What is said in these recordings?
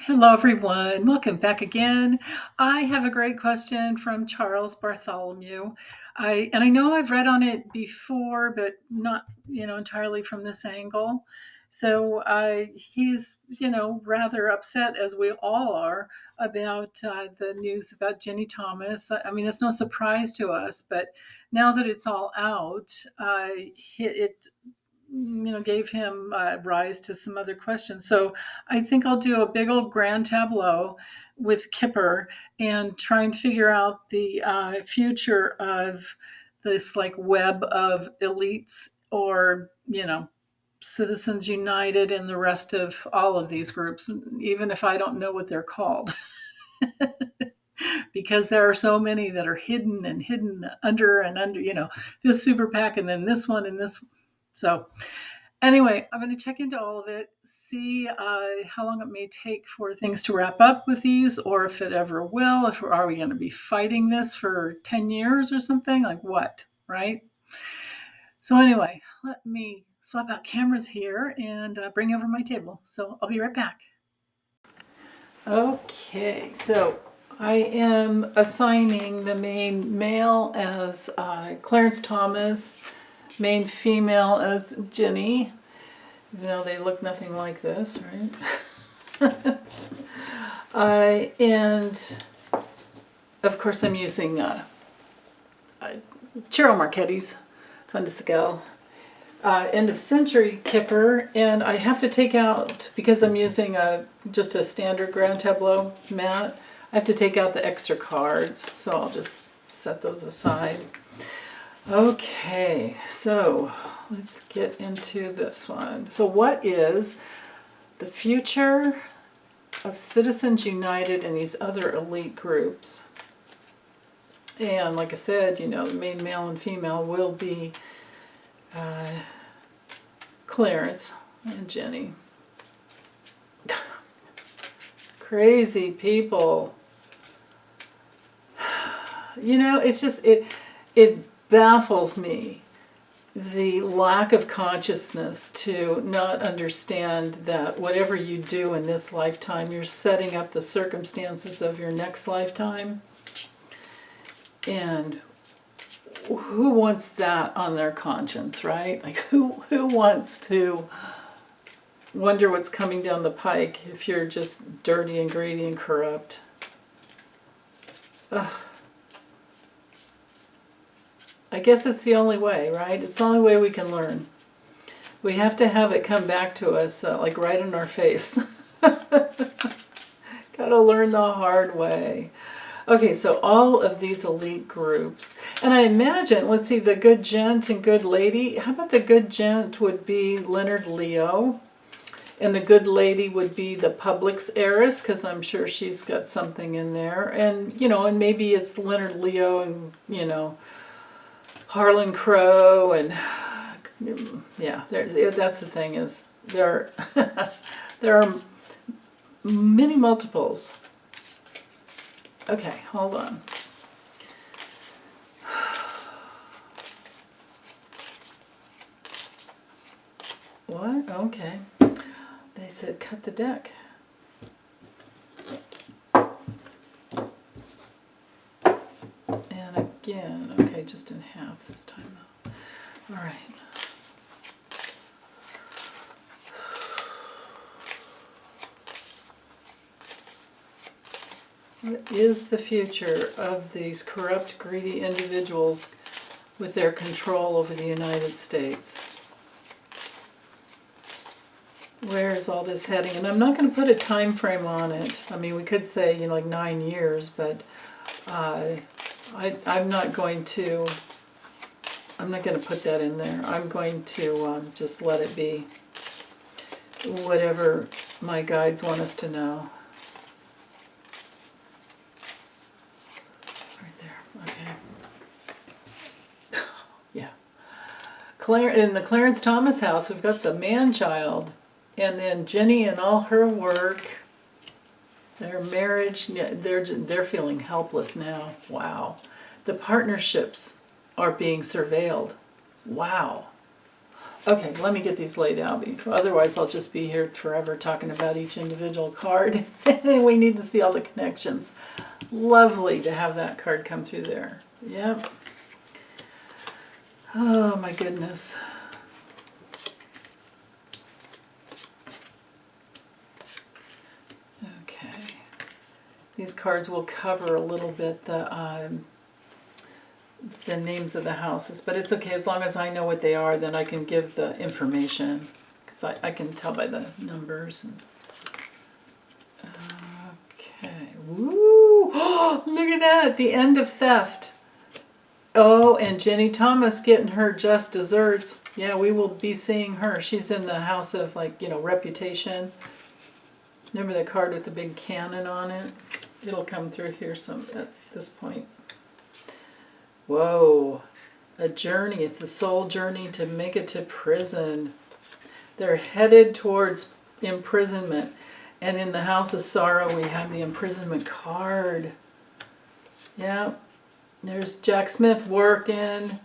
Hello, everyone. Welcome back again. I have a great question from Charles Bartholomew. I know I've read on it before, but not entirely from this angle. So he's rather upset, as we all are, about the news about Ginni Thomas. I mean, it's no surprise to us, but now that it's all out, it gave him rise to some other questions. So I think I'll do a big old grand tableau with Kipper and try and figure out the future of this like web of elites or, Citizens United and the rest of all of these groups, even if I don't know what they're called, because there are so many that are hidden and hidden under and under, this super PAC and then this one and this. So anyway, I'm going to check into all of it, see how long it may take for things to wrap up with these, or if it ever will. If are we going to be fighting this for 10 years or something? Like what, right? So anyway, let me swap out cameras here and bring over my table. So I'll be right back. Okay, so I am assigning the main male as Clarence Thomas, main female as Ginni. They look nothing like this, right? And of course I'm using Ciro Marchetti's Fun to Scale end of century Kipper, and I have to take out, because I'm using just a standard Grand Tableau mat, I have to take out the extra cards, so I'll just set those aside. Okay, so let's get into this one. So what is the future of Citizens United and these other elite groups? And like I said, the main male and female will be Clarence and Ginni. Crazy people. It's just, it baffles me, the lack of consciousness to not understand that whatever you do in this lifetime, you're setting up the circumstances of your next lifetime. And who wants that on their conscience, right? Like who wants to wonder what's coming down the pike if you're just dirty and greedy and corrupt? Ugh. I guess it's the only way, right? It's the only way we can learn. We have to have it come back to us, like right in our face. Gotta learn the hard way. Okay, so all of these elite groups, and I imagine, let's see, the good gent and good lady. How about the good gent would be Leonard Leo, and the good lady would be the Publix heiress, because I'm sure she's got something in there. And, and maybe it's Leonard Leo and, Harlan Crow, and yeah, that's the thing is there are many multiples. Okay, hold on. What? Okay. They said cut the deck. And again, okay, just in half this time though. All right. What is the future of these corrupt, greedy individuals with their control over the United States? Where is all this heading? And I'm not going to put a time frame on it. I mean, we could say, like 9 years, but I'm not going to put that in there. I'm going to just let it be whatever my guides want us to know. In the Clarence Thomas house, we've got the man-child, and then Ginni and all her work, their marriage, they're feeling helpless now. Wow. The partnerships are being surveilled. Wow. Okay, let me get these laid out. Otherwise, I'll just be here forever talking about each individual card. We need to see all the connections. Lovely to have that card come through there. Yep. Oh, my goodness. Okay. These cards will cover a little bit the names of the houses, but it's okay as long as I know what they are, then I can give the information, because I can tell by the numbers. Okay, woo! Oh, look at that, the end of theft. Oh, and Ginni Thomas getting her just desserts. Yeah, we will be seeing her. She's in the house of, like, reputation. Remember the card with the big cannon on it? It'll come through here at this point. Whoa, a journey. It's the soul journey to make it to prison. They're headed towards imprisonment. And in the house of sorrow, we have the imprisonment card. Yeah, there's Jack Smith working.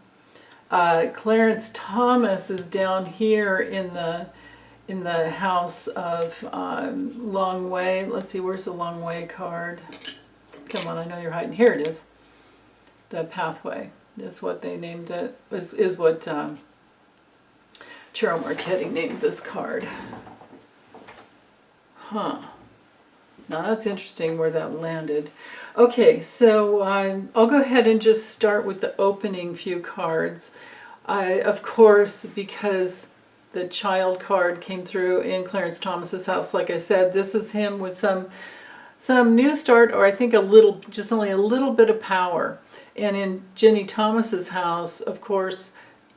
Clarence Thomas is down here in the house of Long Way. Let's see, where's the Long Way card? Come on, I know you're hiding. Here it is. The pathway is what they named it, is what Cheryl Marchetti named this card. Huh. Now that's interesting where that landed. Okay, so I'll go ahead and just start with the opening few cards. Of course, because the child card came through in Clarence Thomas's house, like I said, this is him with some new start, or I think just only a little bit of power. And in Ginni Thomas's house, of course,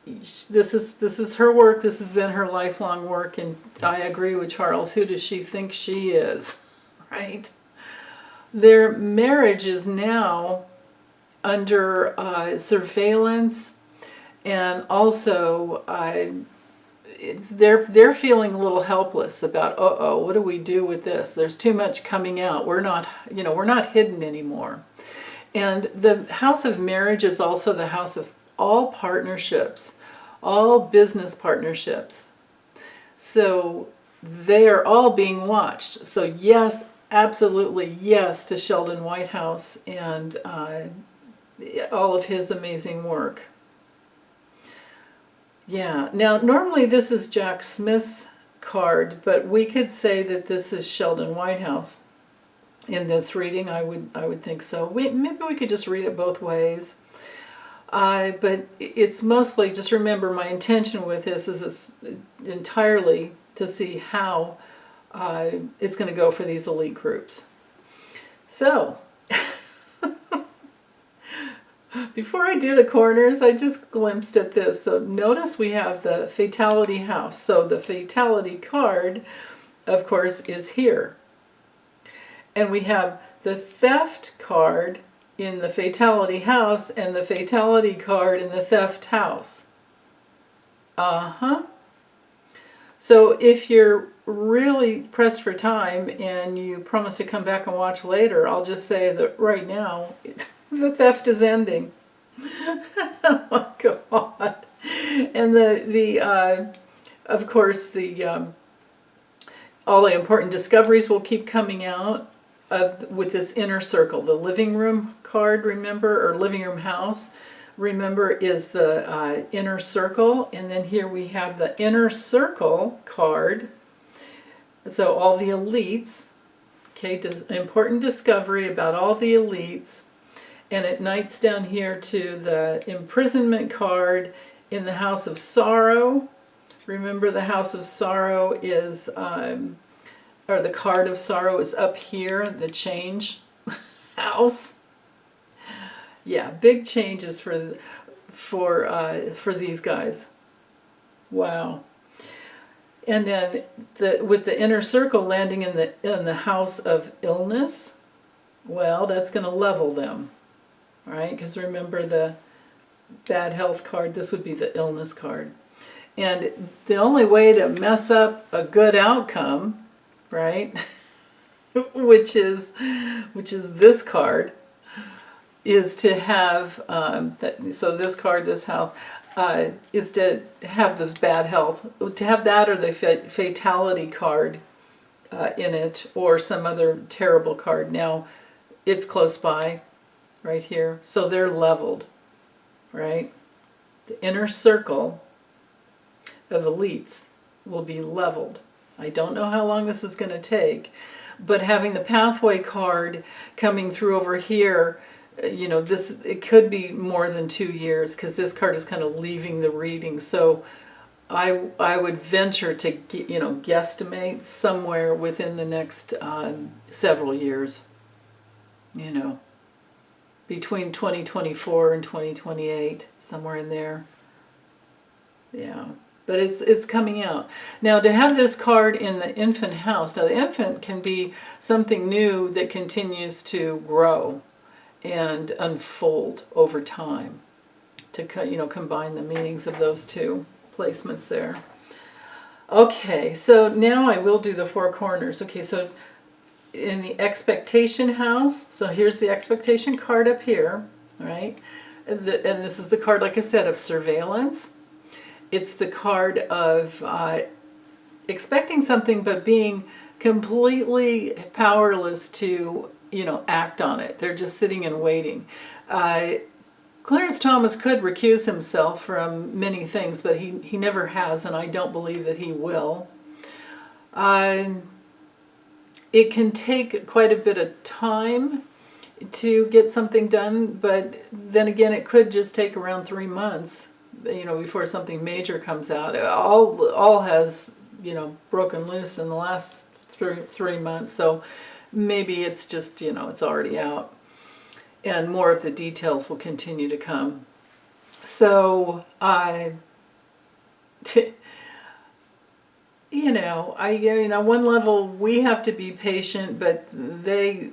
this is her work. This has been her lifelong work, and I agree with Charles. Who does she think she is, right? Their marriage is now under surveillance, and also they're feeling a little helpless about, what do we do with this? There's too much coming out. We're not hidden anymore. And the house of marriage is also the house of all partnerships, all business partnerships. So they are all being watched. So yes, absolutely yes to Sheldon Whitehouse and all of his amazing work. Yeah, now normally this is Jack Smith's card, but we could say that this is Sheldon Whitehouse. In this reading, I would think so. Maybe we could just read it both ways. But it's mostly, just remember, my intention with this is entirely to see how it's going to go for these elite groups. So, before I do the corners, I just glimpsed at this. So notice we have the Fatality House. So the Fatality card, of course, is here. And we have the Theft card in the Fatality House and the Fatality card in the Theft House. So if you're really pressed for time and you promise to come back and watch later, I'll just say that right now, the theft is ending. Oh my God. And of course, all the important discoveries will keep coming out with this inner circle. The living room card, remember, or living room house, remember, is the inner circle. And then here we have the inner circle card. So all the elites, okay, important discovery about all the elites. And it knights down here to the imprisonment card in the house of sorrow. Remember, the house of sorrow is, or the card of sorrow is up here, the change house. Yeah, big changes for these guys. Wow. And then with the inner circle landing in the house of illness, well, that's going to level them, right? Because remember the bad health card, this would be the illness card. And the only way to mess up a good outcome, right, which is this card, is to have, so this card, this house, is to have this bad health, to have that or the fatality card in it, or some other terrible card. Now, it's close by, right here, so they're leveled, right? The inner circle of elites will be leveled. I don't know how long this is going to take, but having the pathway card coming through over here, it could be more than 2 years, because this card is kind of leaving the reading. So I would venture to guesstimate somewhere within the next several years, between 2024 and 2028, somewhere in there. Yeah. But it's coming out. Now, to have this card in the infant house, now the infant can be something new that continues to grow and unfold over time, to combine the meanings of those two placements there. Okay, so now I will do the four corners. Okay, so in the expectation house, so here's the expectation card up here, right? And this is the card, like I said, of surveillance. It's the card of expecting something but being completely powerless to, act on it. They're just sitting and waiting. Clarence Thomas could recuse himself from many things, but he never has, and I don't believe that he will. It can take quite a bit of time to get something done, but then again, it could just take around 3 months, before something major comes out. All has, broken loose in the last 3 months, so maybe it's just, it's already out. And more of the details will continue to come. So, on one level we have to be patient, but they're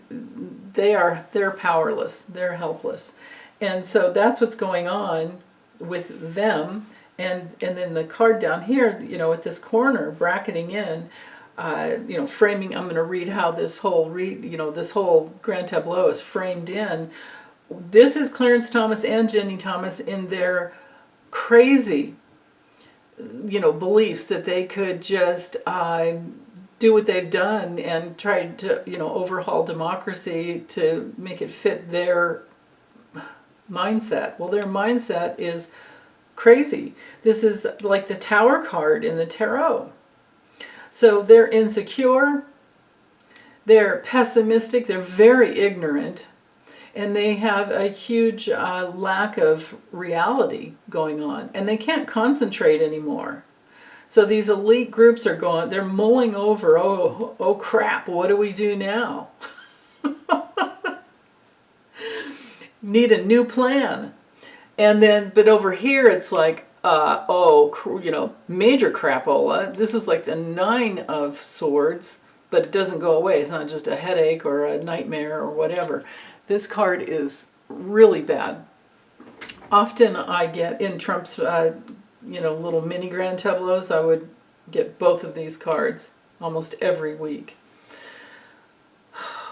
powerless, they're helpless. And so that's what's going on with them. And then the card down here, at this corner, bracketing in, framing. I'm going to read how this whole this whole grand tableau is framed in. This is Clarence Thomas and Ginni Thomas in their crazy, beliefs that they could just do what they've done and try to, overhaul democracy to make it fit their mindset. Well, their mindset is crazy. This is like the Tower card in the tarot. So they're insecure, they're pessimistic, they're very ignorant, and they have a huge lack of reality going on, and they can't concentrate anymore. So these elite groups they're mulling over, oh crap, what do we do now? Need a new plan. And then, but over here it's like, major crapola. This is like the 9 of Swords, but it doesn't go away. It's not just a headache or a nightmare or whatever. This card is really bad. Often I get in Trump's, little mini grand tableaus, I would get both of these cards almost every week.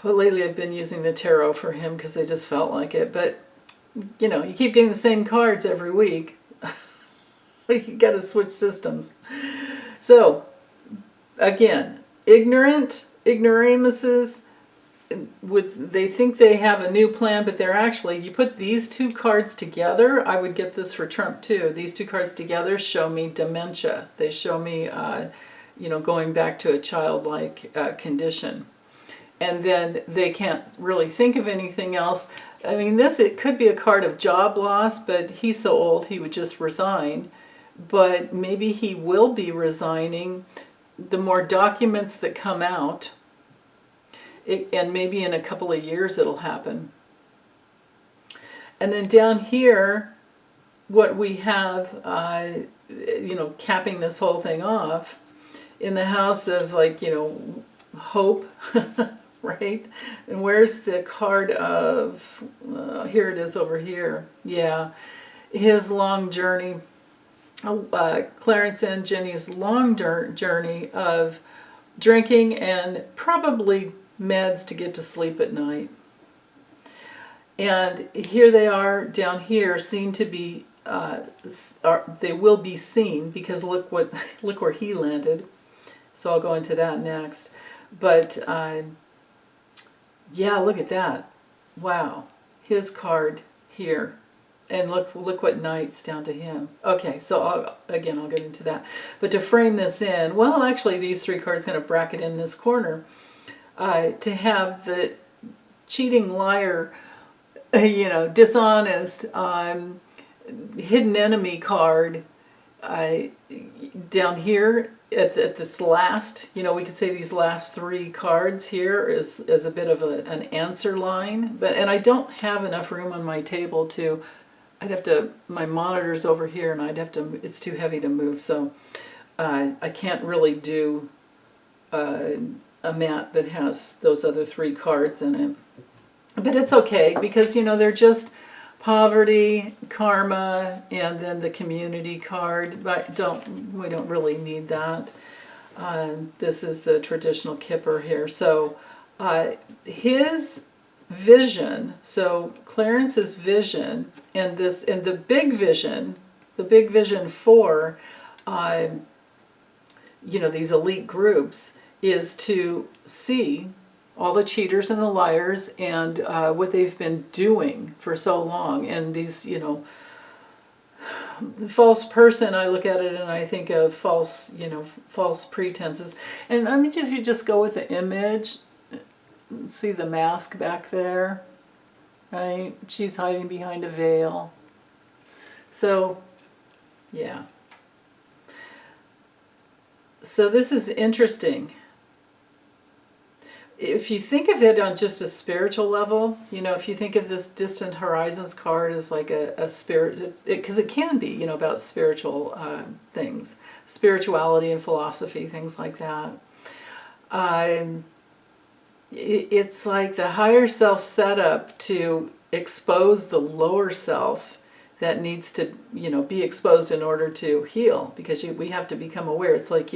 But lately I've been using the tarot for him because I just felt like it. But, you keep getting the same cards every week. You got to switch systems. So, again, ignoramuses, they think they have a new plan, but they're actually, you put these two cards together, I would get this for Trump too. These two cards together show me dementia. They show me, going back to a childlike condition. And then they can't really think of anything else. I mean, it could be a card of job loss, but he's so old he would just resign. But maybe he will be resigning. The more documents that come out, and maybe in a couple of years it'll happen. And then down here, what we have, capping this whole thing off, in the house of hope, right? And where's the card of, here it is over here. Yeah, his long journey. Clarence and Ginni's long journey of drinking and probably meds to get to sleep at night. And here they are down here, seen to be they will be seen, because look where he landed. So I'll go into that next. But yeah, look at that. Wow, his card here. And look what knight's down to him. Okay, so I'll get into that. But to frame this in, well, actually these three cards kind of bracket in this corner. To have the cheating, liar, dishonest, hidden enemy card down here at this last, we could say these last three cards here is a bit of an answer line. And I don't have enough room on my table to, my monitor's over here and it's too heavy to move, so I can't really do a mat that has those other three cards in it. But it's okay, because they're just poverty, karma, and then the community card. But we don't really need that. This is the traditional Kipper here. So his vision, so Clarence's vision, and the big vision for these elite groups is to see all the cheaters and the liars and what they've been doing for so long. And these, false person, I look at it and I think of false pretenses. And I mean, if you just go with the image, see the mask back there, right? She's hiding behind a veil. So, yeah. So this is interesting. If you think of it on just a spiritual level, if you think of this Distant Horizons card as like a spirit, because it can be, about spiritual things, spirituality and philosophy, things like that. It's like the higher self setup to expose the lower self that needs to, be exposed in order to heal, because we have to become aware. It's like,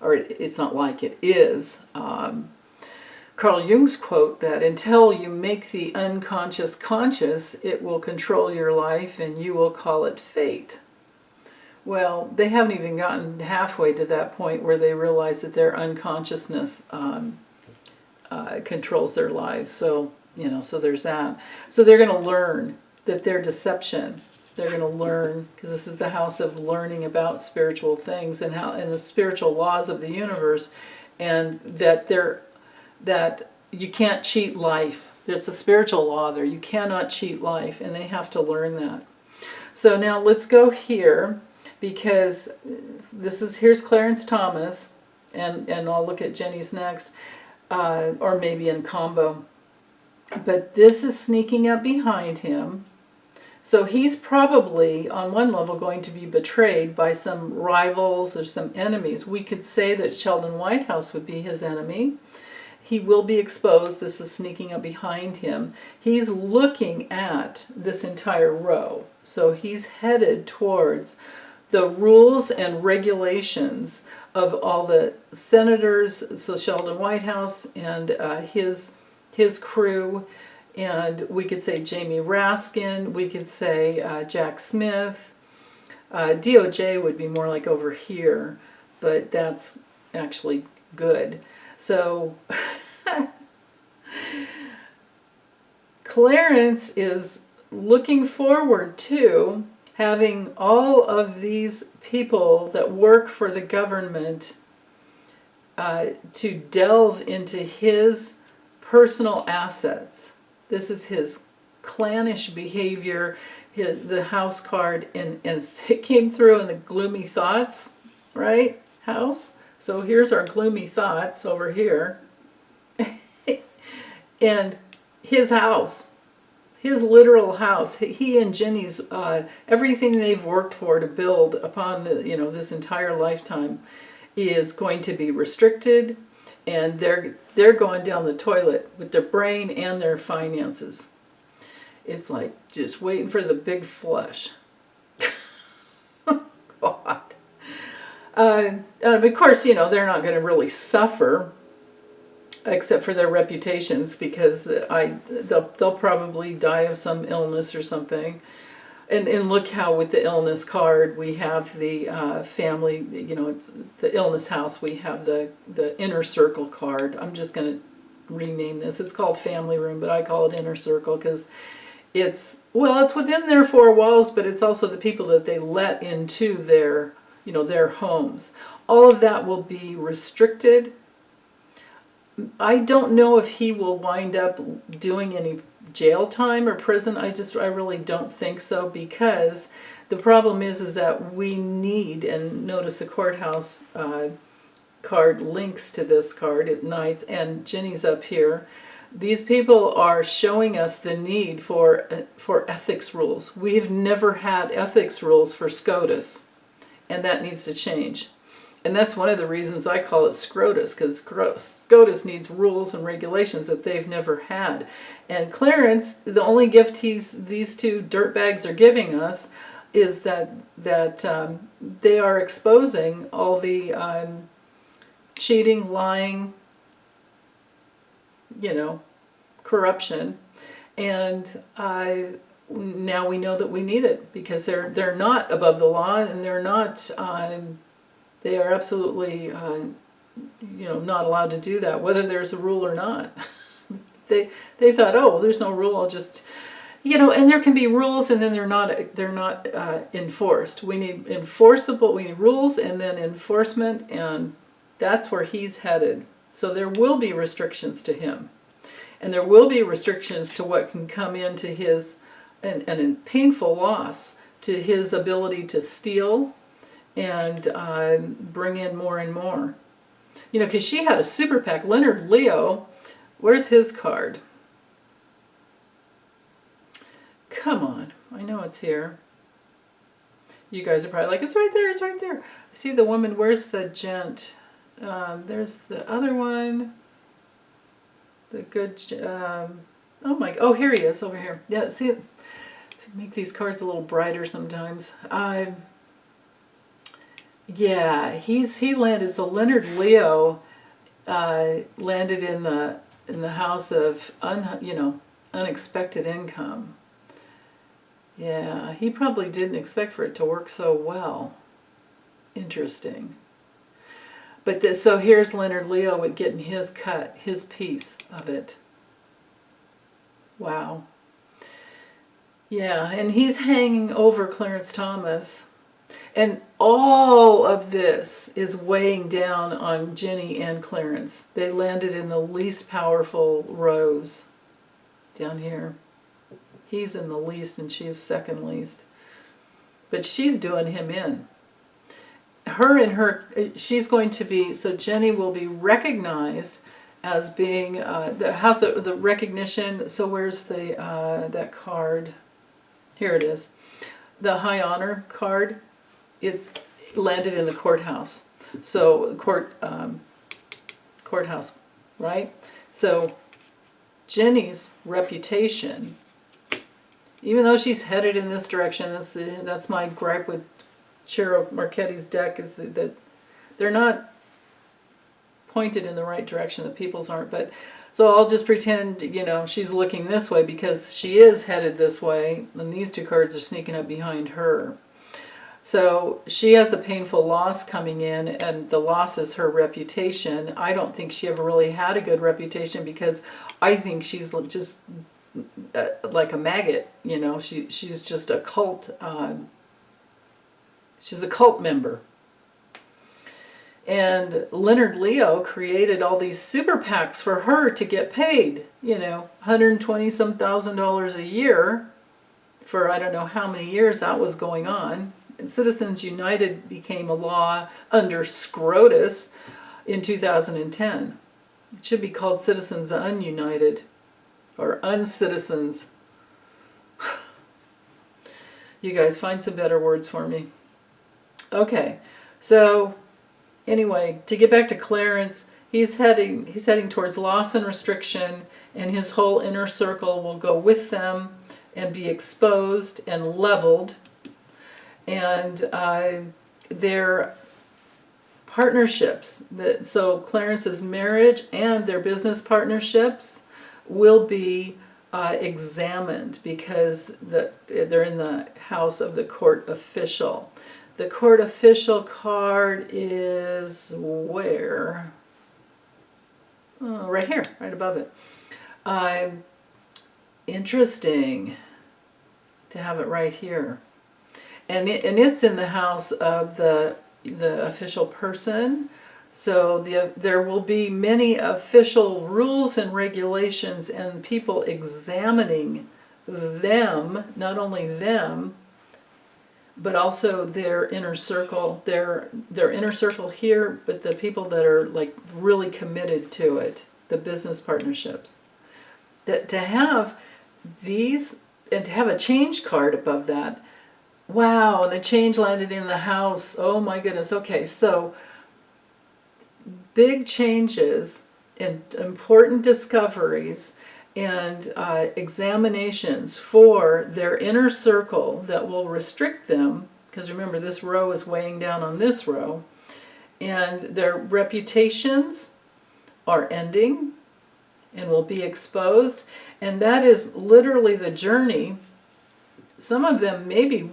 or it's not like, it is. Carl Jung's quote that until you make the unconscious conscious, it will control your life and you will call it fate. Well, they haven't even gotten halfway to that point where they realize that their unconsciousness controls their lives. So, so there's that. So they're going to learn that their deception, they're going to learn, because this is the house of learning about spiritual things and the spiritual laws of the universe, and that you can't cheat life. There's a spiritual law there. You cannot cheat life, and they have to learn that. So now let's go here, because here's Clarence Thomas, and I'll look at Ginni's next, or maybe in combo. But this is sneaking up behind him. So he's probably, on one level, going to be betrayed by some rivals or some enemies. We could say that Sheldon Whitehouse would be his enemy. He will be exposed. This is sneaking up behind him. He's looking at this entire row. So he's headed towards the rules and regulations of all the senators, so Sheldon Whitehouse and his crew. And we could say Jamie Raskin, we could say Jack Smith. DOJ would be more like over here, but that's actually good. So Clarence is looking forward to having all of these people that work for the government to delve into his personal assets. This is his clannish behavior, the house card, and it came through in the gloomy thoughts, right? House. So here's our gloomy thoughts over here. And his house, his literal house, he and Ginni's, everything they've worked for to build upon this entire lifetime is going to be restricted. And they're going down the toilet with their brain and their finances. It's like just waiting for the big flush. God. Of course, they're not going to really suffer, except for their reputations, because they'll probably die of some illness or something. And look how with the illness card we have the family, it's the illness house, we have the inner circle card. I'm just going to rename this. It's called family room, but I call it inner circle because it's within their four walls, but it's also the people that they let into their homes. All of that will be restricted. I don't know if he will wind up doing any jail time or prison. I really don't think so, because the problem is that we need, and notice the courthouse card links to this card at nights, and Ginni's up here. These people are showing us the need for ethics rules. We've never had ethics rules for SCOTUS, and that needs to change. And that's one of the reasons I call it SCROTUS, because SCOTUS needs rules and regulations that they've never had. And Clarence, the only gift these two dirtbags are giving us is that they are exposing all the cheating, lying, corruption. And now we know that we need it, because they're not above the law, and they're not... they are absolutely, not allowed to do that, whether there's a rule or not. They thought, oh, well, there's no rule. I'll just, and there can be rules, and then they're not enforced. We need rules, and then enforcement, and that's where he's headed. So there will be restrictions to him, and there will be restrictions to what can come into his, and a painful loss to his ability to steal and bring in more and more. Because she had a super PAC. Leonard Leo, where's his card? Come on, I know it's here. You guys are probably like, it's right there, it's right there. I see the woman, where's the gent? There's the other one. The good, oh, here he is, over here. Yeah, see, make these cards a little brighter sometimes. Yeah, he landed. So Leonard Leo landed in the house of unexpected income. Yeah, he probably didn't expect for it to work so well. Interesting. But so here's Leonard Leo with getting his cut, his piece of it. Wow. Yeah, and he's hanging over Clarence Thomas. And all of this is weighing down on Ginni and Clarence. They landed in the least powerful rows down here. He's in the least and she's second least. But she's doing him in. She's going to be, so Ginni will be recognized as being the house of the recognition. So where's that card? Here it is. The high honor card. It's landed in the courthouse. So courthouse, right? So Ginni's reputation, even though she's headed in this direction, that's my gripe with Cheryl Marchetti's deck, is that they're not pointed in the right direction. The people's aren't. But so I'll just pretend, she's looking this way because she is headed this way, and these two cards are sneaking up behind her. So she has a painful loss coming in, and the loss is her reputation. I don't think she ever really had a good reputation, because I think she's just like a maggot. She's just a cult. She's a cult member. And Leonard Leo created all these super PACs for her to get paid, $120-some thousand a year for I don't know how many years that was going on. And Citizens United became a law under SCROTUS in 2010. It should be called Citizens Ununited or Uncitizens. You guys find some better words for me. Okay, so anyway, to get back to Clarence, he's heading towards loss and restriction, and his whole inner circle will go with them and be exposed and leveled. And their partnerships, so Clarence's marriage and their business partnerships will be examined, because they're in the house of the court official. The court official card is where? Oh, right here, right above it. Interesting to have it right here. And it's in the house of the official person. So there will be many official rules and regulations and people examining them, not only them, but also their inner circle, their inner circle here, but the people that are like really committed to it, the business partnerships. That to have these, and to have a change card above that, wow, and the change landed in the house. Oh my goodness. Okay, so big changes and important discoveries and examinations for their inner circle that will restrict them, because remember, this row is weighing down on this row, and their reputations are ending and will be exposed. And that is literally the journey. Some of them maybe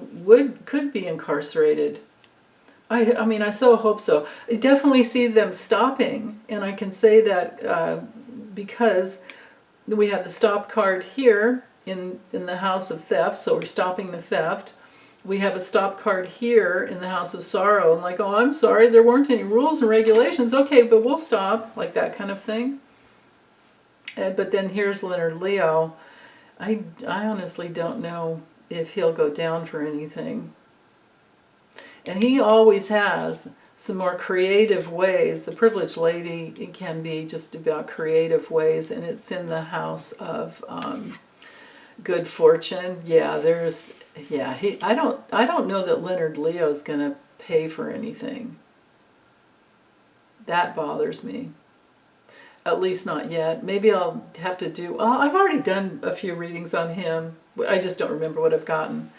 could be incarcerated. I mean, I so hope so. I definitely see them stopping, and I can say that because we have the stop card here in the house of theft, so we're stopping the theft. We have a stop card here in the house of sorrow, and like, oh, I'm sorry, there weren't any rules and regulations. Okay, but we'll stop, like that kind of thing. But then here's Leonard Leo. I honestly don't know if he'll go down for anything. And he always has some more creative ways. The privileged lady, it can be just about creative ways, and it's in the house of good fortune. Yeah, I don't know that Leonard Leo is going to pay for anything. That bothers me. At least not yet. Maybe I'll have to do, well, I've already done a few readings on him. I just don't remember what I've gotten.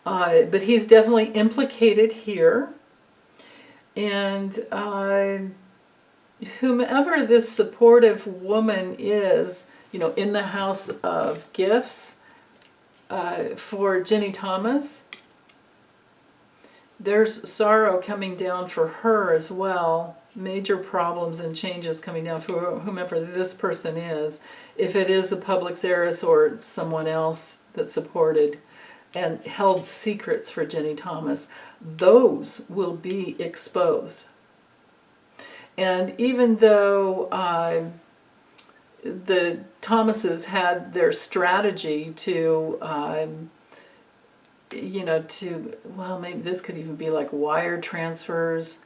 But he's definitely implicated here. And whomever this supportive woman is, in the house of gifts for Ginni Thomas, there's sorrow coming down for her as well. Major problems and changes coming down for whomever this person is. If it is a public heiress or someone else that supported and held secrets for Ginni Thomas, those will be exposed. And even though the Thomases had their strategy to, well, maybe this could even be like wire transfers,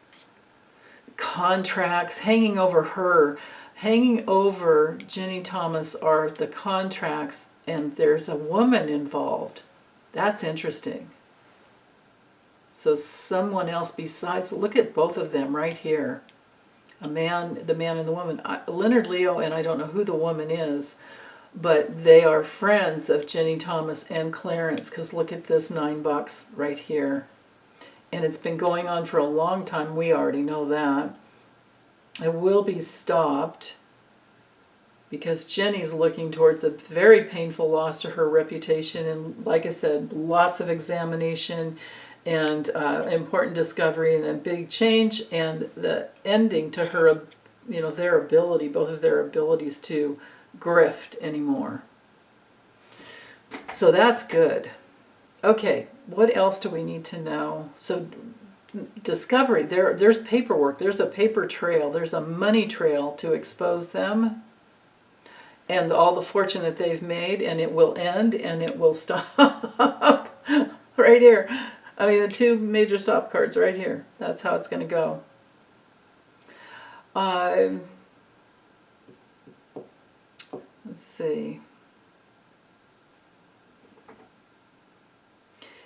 contracts, hanging over Ginni Thomas are the contracts, and there's a woman involved. That's interesting. So someone else besides, look at both of them right here. The man and the woman. Leonard Leo, and I don't know who the woman is, but they are friends of Ginni Thomas and Clarence, because look at this $9 right here. And it's been going on for a long time. We already know that. It will be stopped because Ginni's looking towards a very painful loss to her reputation. And like I said, lots of examination and important discovery and a big change, and the ending to her, their ability, both of their abilities to grift anymore. So that's good. Okay, what else do we need to know? So discovery, there's paperwork, there's a paper trail, there's a money trail to expose them and all the fortune that they've made, and it will end and it will stop right here. I mean, the two major stop cards right here. That's how it's going to go. Let's see.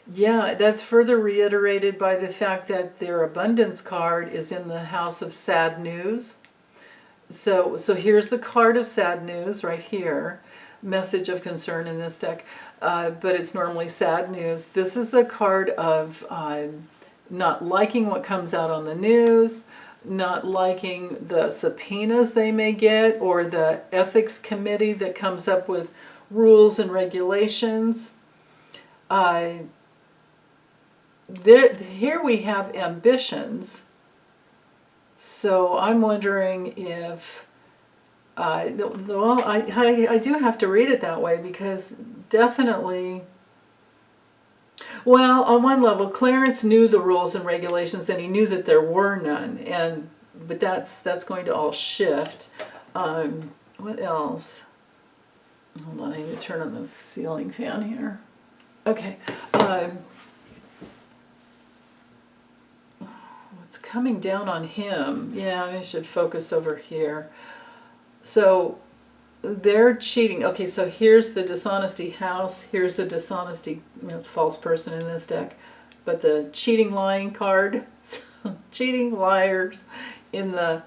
Yeah, that's further reiterated by the fact that their abundance card is in the house of sad news. So here's the card of sad news right here. Message of concern in this deck, but it's normally sad news. This is a card of not liking what comes out on the news, not liking the subpoenas they may get, or the ethics committee that comes up with rules and regulations. Here we have ambitions. So I'm wondering if, well, I do have to read it that way because definitely, well, on one level, Clarence knew the rules and regulations and he knew that there were none, but that's going to all shift. What else? Hold on, I need to turn on the ceiling fan here. Okay. What's coming down on him? Yeah, I should focus over here. So they're cheating. Okay, so here's the dishonesty house. Here's the dishonesty, it's false person in this deck. But the cheating, lying card, cheating, liars, in that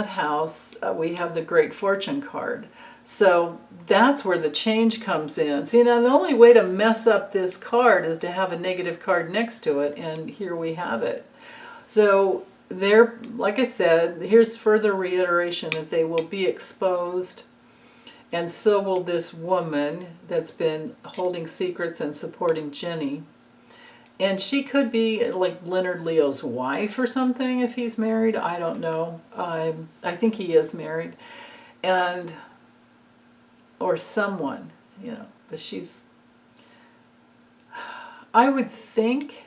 house, we have the Great Fortune card. So that's where the change comes in. See, now the only way to mess up this card is to have a negative card next to it, and here we have it. So they're, like I said, here's further reiteration that they will be exposed, and so will this woman that's been holding secrets and supporting Ginni. And she could be like Leonard Leo's wife or something if he's married. I don't know. I think he is married. And, or someone, but she's, I would think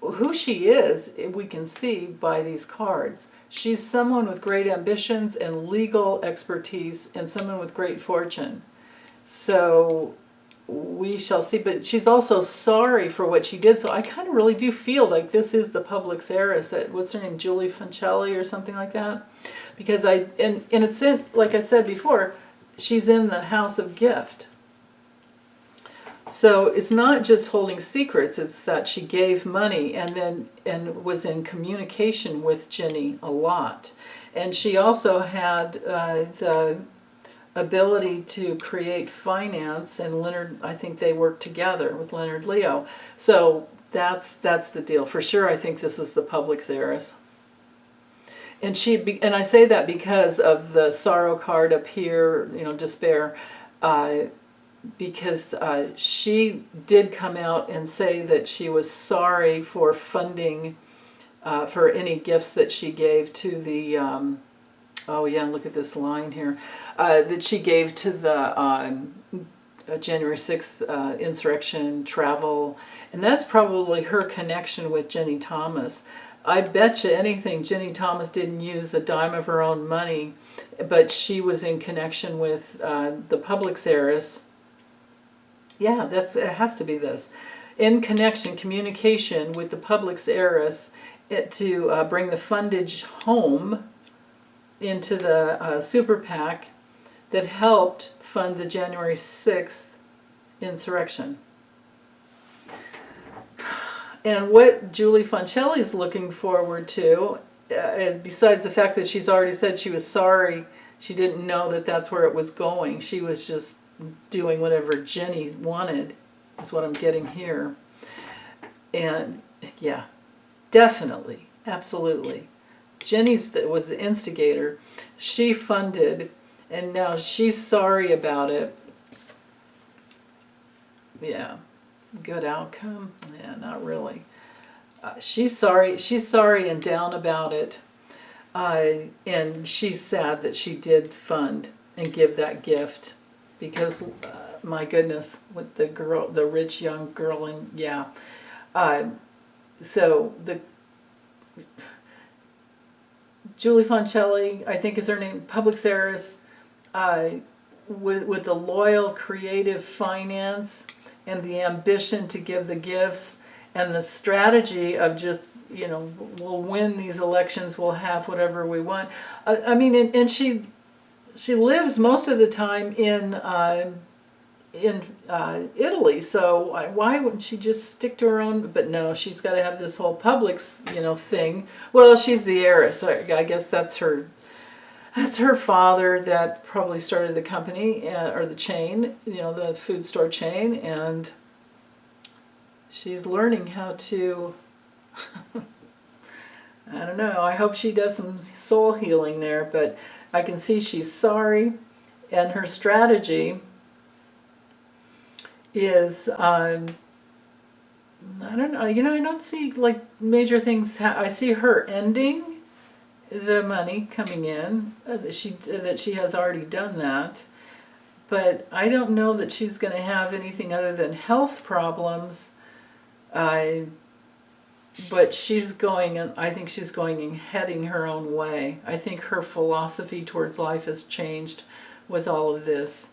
who she is, we can see by these cards. She's someone with great ambitions and legal expertise and someone with great fortune. So we shall see, but she's also sorry for what she did. So I kind of really do feel like this is the public's heiress. That, what's her name, Julie Fancelli or something like that? Because and it's in, like I said before, she's in the house of gift. So it's not just holding secrets, it's that she gave money and was in communication with Ginni a lot. And she also had the ability to create finance, and Leonard, I think they worked together with Leonard Leo. So that's the deal. For sure, I think this is the public's heiress. And and I say that because of the sorrow card up here, despair, because she did come out and say that she was sorry for funding, for any gifts that she gave to the, oh yeah, look at this line here, that she gave to the January 6th insurrection travel. And that's probably her connection with Ginni Thomas. I bet you anything Ginni Thomas didn't use a dime of her own money, but she was in connection with the public's heiress. Yeah, it has to be this. In connection, communication with the public's heiress to bring the fundage home into the super PAC that helped fund the January 6th insurrection. And what Julie Fancelli's looking forward to, besides the fact that she's already said she was sorry, she didn't know that that's where it was going. She was just doing whatever Ginni wanted, is what I'm getting here. And yeah, definitely, absolutely. Ginni was the instigator. She funded, and now she's sorry about it. Yeah, good outcome? Yeah, not really. She's sorry and down about it. And she's sad that she did fund and give that gift. Because, my goodness, with the rich young girl, and yeah. So Julie Fancelli, I think is her name, public's heiress, with the loyal, creative finance and the ambition to give the gifts and the strategy of just, we'll win these elections, we'll have whatever we want. I mean, and she lives most of the time in Italy, so why wouldn't she just stick to her own? But no, she's got to have this whole public's, thing. Well, she's the heiress. I guess that's her father that probably started the company, or the chain, the food store chain, and she's learning how to, I don't know, I hope she does some soul healing there, but I can see she's sorry, And her strategy is, I don't know, I don't see like major things. I see her ending the money coming in, that she has already done that. But I don't know that she's going to have anything other than health problems. But she's going, and I think she's going and heading her own way. I think her philosophy towards life has changed with all of this,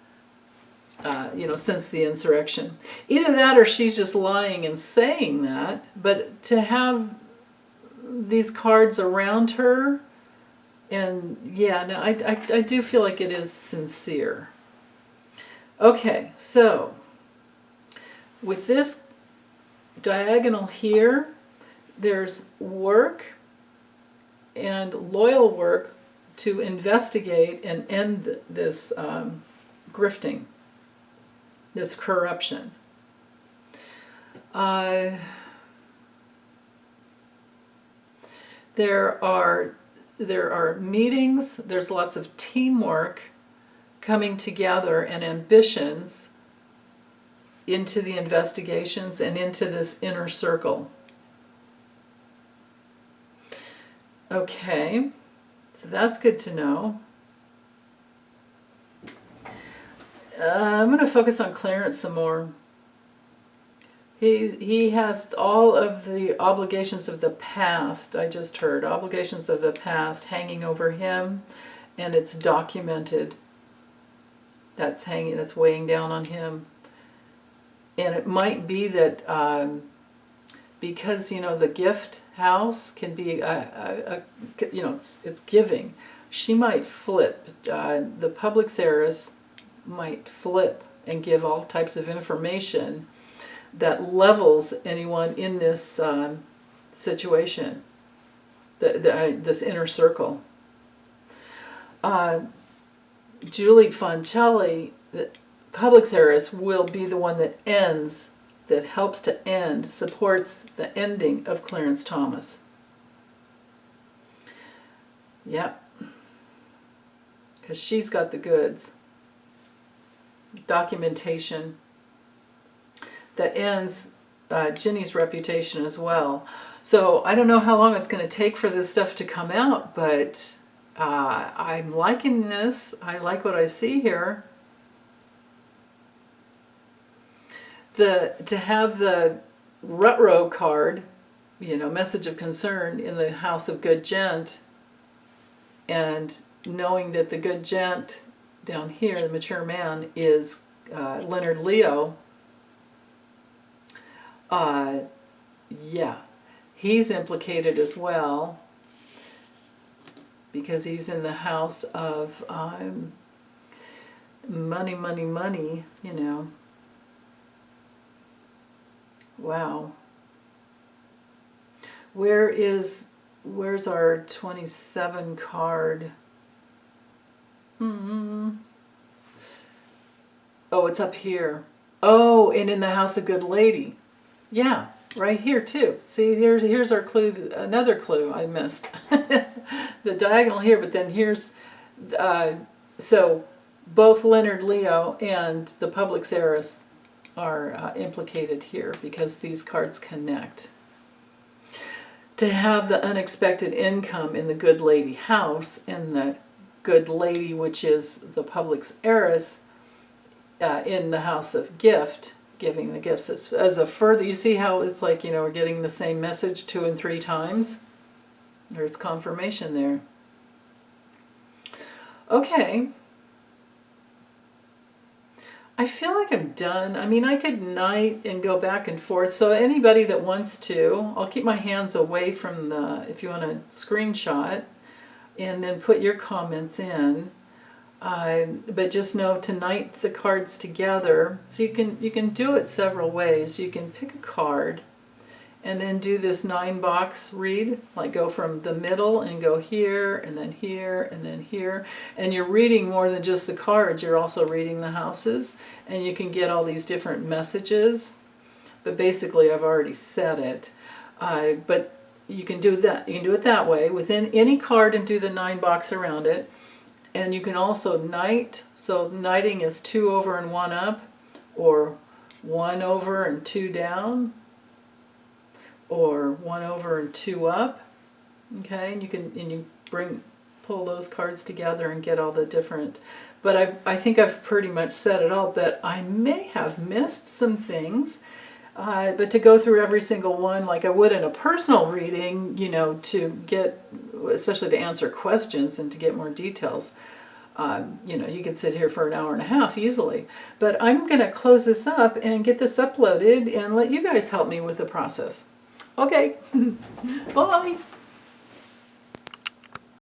since the insurrection. Either that or she's just lying and saying that. But to have these cards around her, and yeah, no, I do feel like it is sincere. Okay, so with this diagonal here, there's work and loyal work to investigate and end this grifting, this corruption. There are meetings, there's lots of teamwork coming together and ambitions into the investigations and into this inner circle. Okay, so that's good to know. I'm going to focus on Clarence some more. He has all of the obligations of the past, I just heard, obligations of the past hanging over him, and it's documented. That's weighing down on him. And it might be that because, the gift house can be, it's giving. She might flip. The public heiress might flip and give all types of information that levels anyone in this situation, this inner circle. Julie Foncelli, the public heiress, will be the one that helps to end, supports the ending of Clarence Thomas. Yep. Because she's got the goods. Documentation that ends Ginni's reputation as well. So I don't know how long it's going to take for this stuff to come out, but I'm liking this. I like what I see here. To have the Rutro card, message of concern in the house of good gent, and knowing that the good gent down here, the mature man, is Leonard Leo. Yeah, he's implicated as well because he's in the house of money, money, money, Wow. Where's our 27 card? Oh, it's up here. Oh, and in the house of good lady. Yeah, right here too. See, here's our clue, another clue I missed. The diagonal here, but then here's, so both Leonard Leo and the public heiress are implicated here because these cards connect. To have the unexpected income in the good lady house, and the good lady, which is the public heiress, in the house of gift, giving the gifts as a further, you see how it's like, we're getting the same message 2 and 3 times? There's confirmation there. Okay. I feel like I'm done. I mean, I could knight and go back and forth. So anybody that wants to, I'll keep my hands away from if you want to screenshot, and then put your comments in. But just know to knight the cards together. So you can do it several ways. You can pick a card and then do this 9-box read, like go from the middle and go here and then here and then here. And you're reading more than just the cards, you're also reading the houses, and you can get all these different messages. But basically I've already said it. But you can do that. You can do it that way within any card and do the 9-box around it. And you can also knight. So knighting is 2 over and 1 up, or 1 over and 2 down, or 1 over and 2 up. Okay, and you pull those cards together and get all the different. But I think I've pretty much said it all, but I may have missed some things. But to go through every single one like I would in a personal reading, you know, to get, especially to answer questions and to get more details, you know, you could sit here for an hour and a half easily. But I'm going to close this up and get this uploaded and let you guys help me with the process. Okay, bye.